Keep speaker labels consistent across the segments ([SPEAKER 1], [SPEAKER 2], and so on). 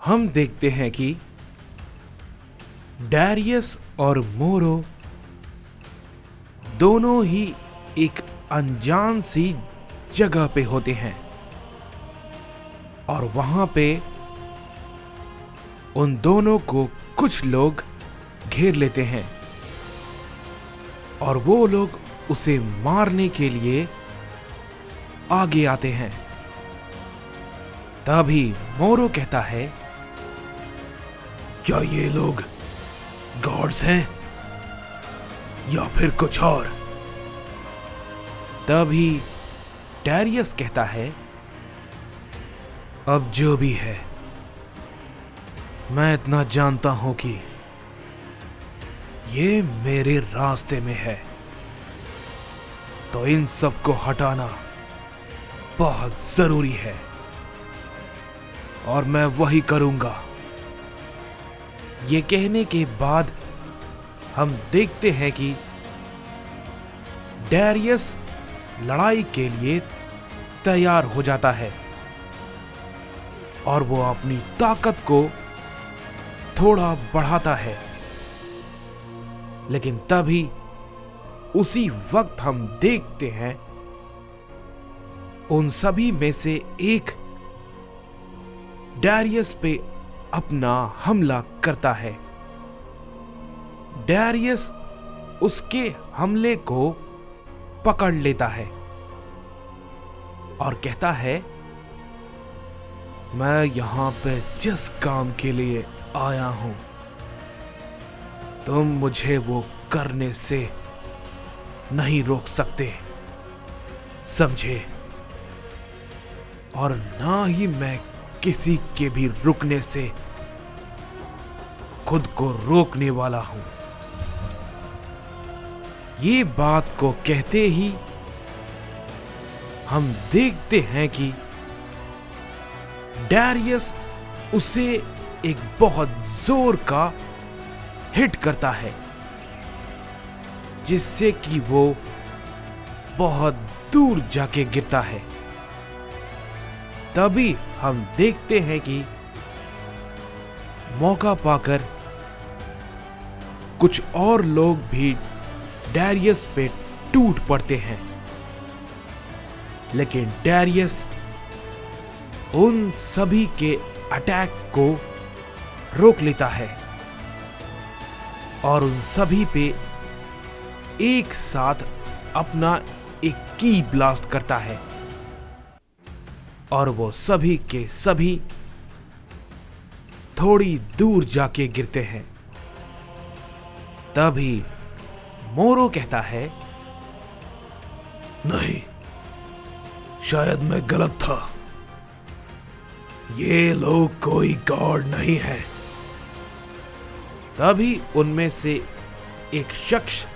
[SPEAKER 1] हम देखते हैं कि डैरियस और मोरो दोनों ही एक अनजान सी जगह पे होते हैं और वहां पे उन दोनों को कुछ लोग घेर लेते हैं और वो लोग उसे मारने के लिए आगे आते हैं। तभी मोरो कहता है, क्या ये लोग गॉड्स हैं या फिर कुछ और? तभी डैरियस कहता है, अब जो भी है, मैं इतना जानता हूं कि ये मेरे रास्ते में है, तो इन सबको हटाना बहुत जरूरी है और मैं वही करूंगा। ये कहने के बाद हम देखते हैं कि डैरियस लड़ाई के लिए तैयार हो जाता है और वो अपनी ताकत को थोड़ा बढ़ाता है। लेकिन तभी उसी वक्त हम देखते हैं उन सभी में से एक डैरियस पे अपना हमला करता है। डैरियस उसके हमले को पकड़ लेता है और कहता है, मैं यहां पे जिस काम के लिए आया हूं, तुम मुझे वो करने से नहीं रोक सकते, समझे? और ना ही मैं किसी के भी रुकने से खुद को रोकने वाला हूं। ये बात को कहते ही हम देखते हैं कि डैरियस उसे एक बहुत जोर का हिट करता है, जिससे कि वो बहुत दूर जाके गिरता है। तभी हम देखते हैं कि मौका पाकर कुछ और लोग भी डैरियस पे टूट पड़ते हैं, लेकिन डैरियस उन सभी के अटैक को रोक लेता है और उन सभी पे एक साथ अपना एक की ब्लास्ट करता है और वो सभी के सभी थोड़ी दूर जाके गिरते हैं। तभी मोरो कहता है, नहीं, शायद मैं गलत था, ये लोग कोई गॉड नहीं है। तभी उनमें से एक शख्स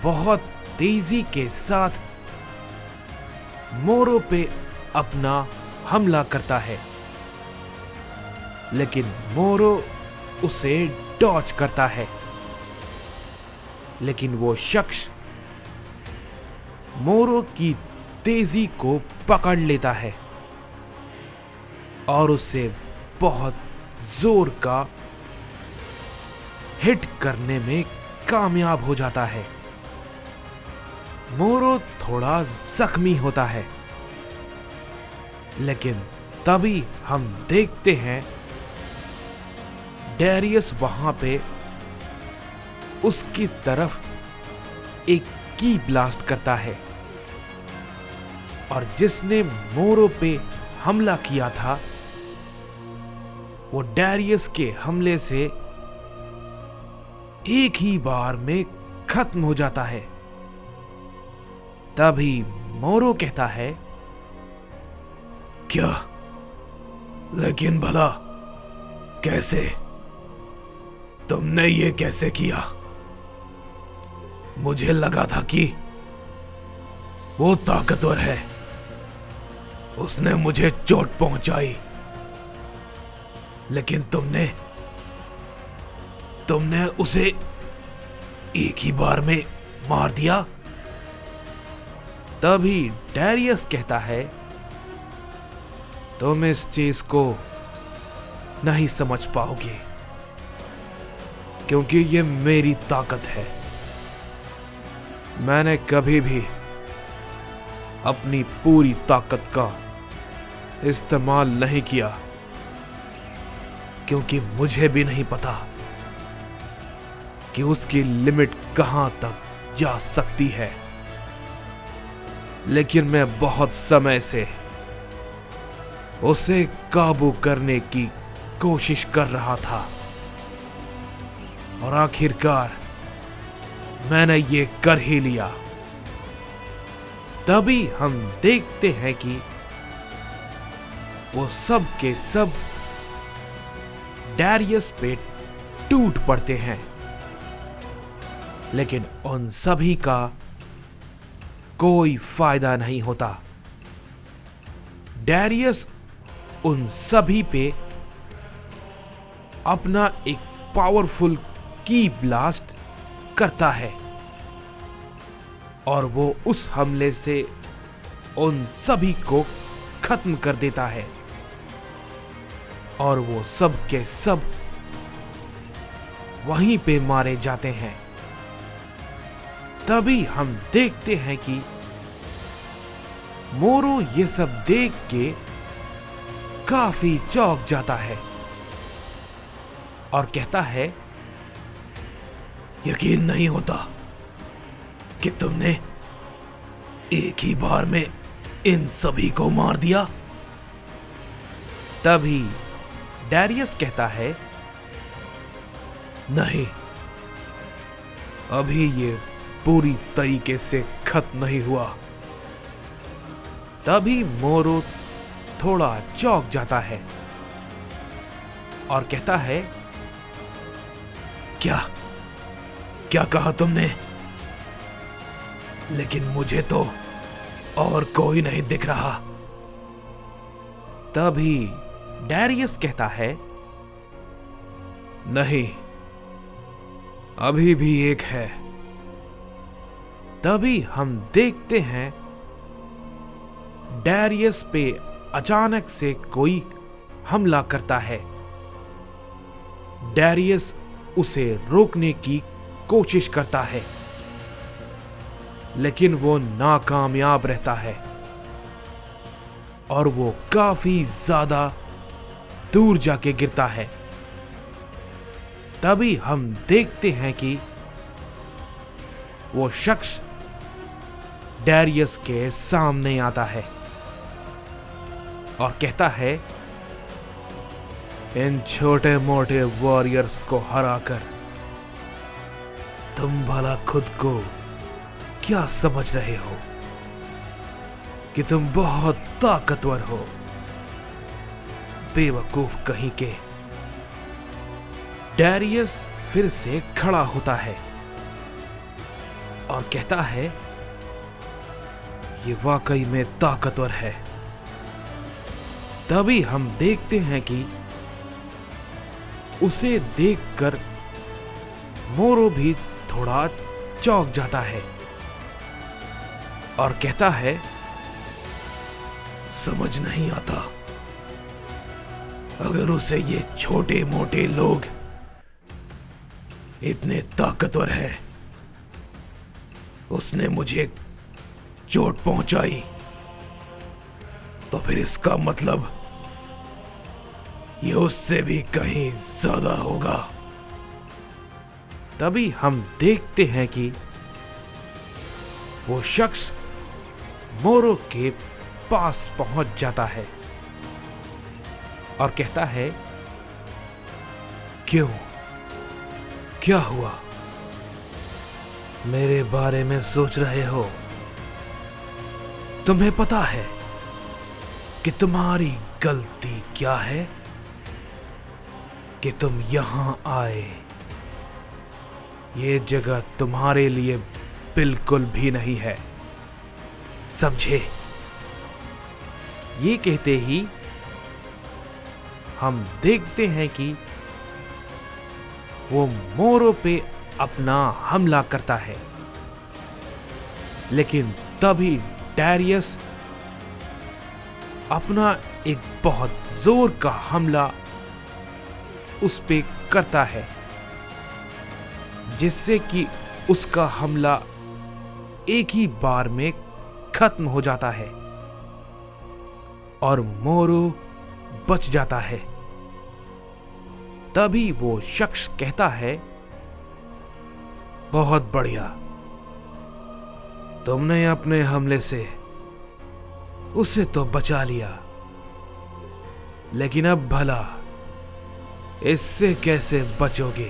[SPEAKER 1] बहुत तेजी के साथ मोरो पे अपना हमला करता है, लेकिन मोरो उसे डॉज करता है। लेकिन वो शख्स मोरो की तेजी को पकड़ लेता है और उसे बहुत जोर का हिट करने में कामयाब हो जाता है। मोरो थोड़ा जख्मी होता है, लेकिन तभी हम देखते हैं डैरियस वहां पे उसकी तरफ एक की ब्लास्ट करता है और जिसने मोरो पे हमला किया था वो डैरियस के हमले से एक ही बार में खत्म हो जाता है। तभी मोरो कहता है, क्या? लेकिन भला कैसे? तुमने ये कैसे किया? मुझे लगा था कि वो ताकतवर है, उसने मुझे चोट पहुंचाई, लेकिन तुमने उसे एक ही बार में मार दिया। तभी डैरियस कहता है, तुम इस चीज को नहीं समझ पाओगे, क्योंकि ये मेरी ताकत है। मैंने कभी भी अपनी पूरी ताकत का इस्तेमाल नहीं किया, क्योंकि मुझे भी नहीं पता कि उसकी लिमिट कहां तक जा सकती है। लेकिन मैं बहुत समय से उसे काबू करने की कोशिश कर रहा था, और आखिरकार मैंने ये कर ही लिया। तभी हम देखते हैं कि वो सब के सब डैरियस पे टूट पड़ते हैं, लेकिन उन सभी का कोई फायदा नहीं होता। डैरियस उन सभी पे अपना एक पावरफुल की ब्लास्ट करता है, और वो उस हमले से उन सभी को खत्म कर देता है, और वो सब के सब वहीं पे मारे जाते हैं। तभी हम देखते हैं कि मोरो ये सब देख के काफी चौंक जाता है और कहता है, यकीन नहीं होता कि तुमने एक ही बार में इन सभी को मार दिया। तभी डैरियस कहता है, नहीं, अभी ये पूरी तरीके से खत्म नहीं हुआ। तभी मोरो थोड़ा चौंक जाता है और कहता है, क्या क्या कहा तुमने? लेकिन मुझे तो और कोई नहीं दिख रहा। तभी डैरियस कहता है, नहीं, अभी भी एक है। तभी हम देखते हैं डैरियस पे अचानक से कोई हमला करता है। डैरियस उसे रोकने की कोशिश करता है, लेकिन वो नाकामयाब रहता है और वो काफी ज्यादा दूर जाके गिरता है। तभी हम देखते हैं कि वो शख्स डैरियस के सामने आता है और कहता है, इन छोटे मोटे वॉरियर्स को हराकर तुम भला खुद को क्या समझ रहे हो कि तुम बहुत ताकतवर हो? बेवकूफ कहीं के। डैरियस फिर से खड़ा होता है और कहता है, ये वाकई में ताकतवर है। तभी हम देखते हैं कि उसे देखकर मोरो भी थोड़ा चौंक जाता है और कहता है, समझ नहीं आता, अगर उसे ये छोटे मोटे लोग इतने ताकतवर हैं, उसने मुझे चोट पहुंचाई, तो फिर इसका मतलब ये उससे भी कहीं ज्यादा होगा। तभी हम देखते हैं कि वो शख्स मोरो के पास पहुंच जाता है और कहता है, क्यों, क्या हुआ? मेरे बारे में सोच रहे हो? तुम्हें पता है कि तुम्हारी गलती क्या है कि तुम यहां आए? ये जगह तुम्हारे लिए बिल्कुल भी नहीं है, समझे? ये कहते ही हम देखते हैं कि वो मोरो पे अपना हमला करता है, लेकिन तभी डैरियस अपना एक बहुत जोर का हमला उस पे करता है, जिससे कि उसका हमला एक ही बार में खत्म हो जाता है और मोरो बच जाता है। तभी वो शख्स कहता है, बहुत बढ़िया, तुमने अपने हमले से उसे तो बचा लिया, लेकिन अब भला इससे कैसे बचोगे?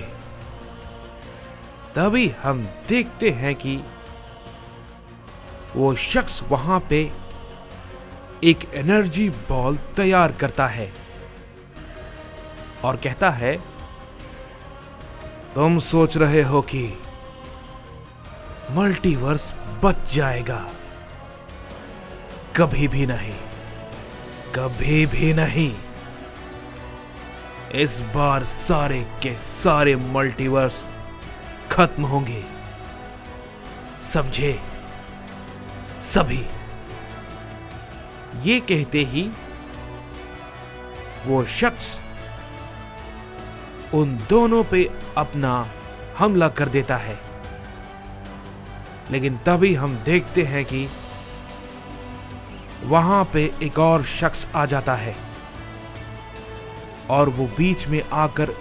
[SPEAKER 1] तभी हम देखते हैं कि वो शख्स वहां पे एक एनर्जी बॉल तैयार करता है और कहता है, तुम सोच रहे हो कि मल्टीवर्स बच जाएगा? कभी भी नहीं, कभी भी नहीं। इस बार सारे के सारे मल्टीवर्स खत्म होंगे, समझे? सभी। ये कहते ही वो शख्स उन दोनों पे अपना हमला कर देता है, लेकिन तभी हम देखते हैं कि वहां पे एक और शख्स आ जाता है और वो बीच में आकर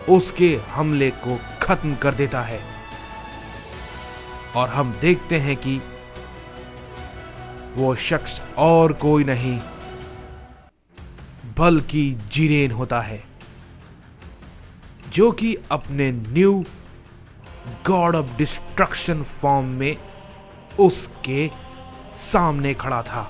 [SPEAKER 1] उसके हमले को खत्म कर देता है। और हम देखते हैं कि वो शख्स और कोई नहीं बल्कि जिरेन होता है, जो कि अपने new God of destruction form में उसके सामने खड़ा था।